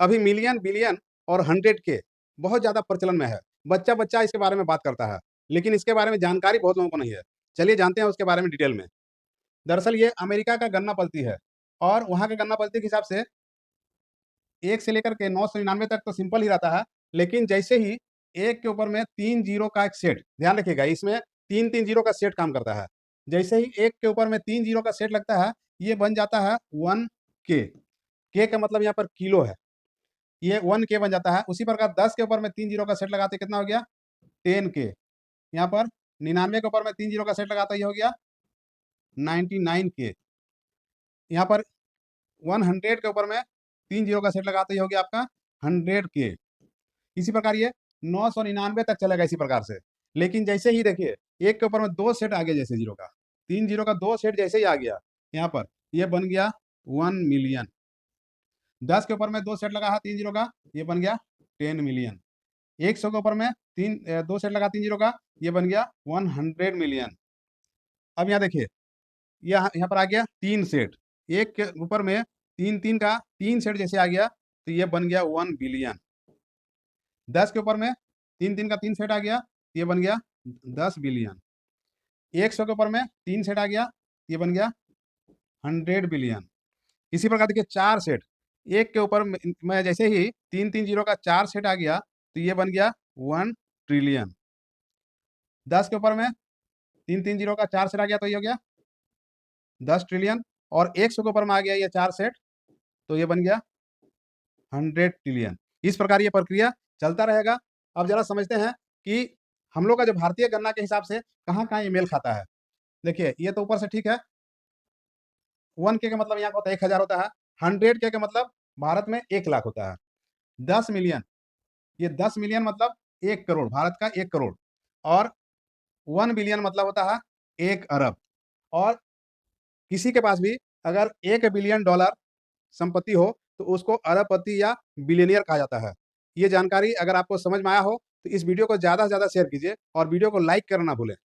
अभी million, billion और 100 के बहुत ज़्यादा प्रचलन में है। बच्चा-बच्चा इसके बारे में बात करता है, लेकिन इसके बारे में जानकारी बहुत लोगों को नहीं है। चलिए जानते हैं उसके बारे में डिटेल में। दरअसल ये अमेरिका का गन्ना पलती है और वहाँ के गन्ना पलती के हिसाब से 1 से लेकर के 999 तक तो सिंपल ही रहता है, लेकिन जैसे ही 1 के ऊपर में 3 ज़ीरो का एक सेट, ध्यान रखिएगा इसमें 3-3 ज़ीरो का सेट काम करता है। जैसे ही 1 के ऊपर में 3 ज़ीरो का सेट लगता है, ये बन जाता है 1 के। के का मतलब यहाँ पर किलो है, ये 1 के बन जाता है। उसी प्रकार 10 के ऊपर में 3 ज़ीरो का सेट लगाते कितना हो गया? 10 के। यहाँ पर 99 के ऊपर में 3 ज़ीरो का सेट लगाते ये हो गया 99 के। यहाँ पर 100 के ऊपर में 3 ज़ीरो का सेट लगाते ये हो गया आपका 100 के। इसी प्रकार ये 999 तक चलेगा इसी प्रकार से। लेकिन जैसे ही देखिए 1 के ऊपर में 2 सेट आ गया जैसे ज़ीरो का, 3 ज़ीरो का 2 सेट जैसे ही आ गया, यहाँ पर ये बन गया 1 मिलियन। 10 के ऊपर में 2 सेट लगा है 3 ज़ीरो का, ये बन गया 10 मिलियन। 100 के ऊपर में 2 सेट लगा 3 ज़ीरो का, ये बन गया 100 मिलियन। अब यहाँ देखिए, यहाँ यहाँ पर आ गया 3 सेट। 1 के ऊपर में 3-3 का 3 सेट जैसे आ गया, तो ये बन गया 1 बिलियन। 10 के ऊपर में 3-3 का 3 सेट आ गया, ये बन गया 10 बिलियन। 100 के ऊपर में 3 सेट आ गया, ये बन गया 100 बिलियन। इसी प्रकार देखिए 4 सेट, 1 के ऊपर में जैसे ही 3-3 ज़ीरो का 4 सेट आ गया, तो ये बन गया 1 ट्रिलियन। 10 के ऊपर में 3-3 ज़ीरो का 4 सेट आ गया, तो ये हो गया 10 ट्रिलियन और 100 के ऊपर में आ गया ये 4 सेट, तो ये बन गया 100 ट्रिलियन। इस प्रकार ये प्रक्रिया चलता रहेगा। अब ज़रा समझते हैं कि हम लोग का जो भारतीय गणना के हिसाब से कहाँ-कहाँ ये मेल खाता है। देखिए, ये तो ऊपर से ठीक है, 1 के का मतलब यहाँ का होता है 1000 होता है, 100 के का मतलब भारत में 1 लाख होता है। 10 मिलियन, ये 10 मिलियन मतलब 1 करोड़, भारत का 1 करोड़ और 1 बिलियन मतलब होता है 1 अरब और किसी के पास भी अगर 1 बिलियन डॉलर संपत्ति हो, तो उसको अरबपति या बिलियनियर कहा जाता है। ये जानकारी अगर आपको समझ में आया हो, तो इस वीडियो को ज़्यादा से ज़्यादा शेयर कीजिए और वीडियो को लाइक करना ना भूलें।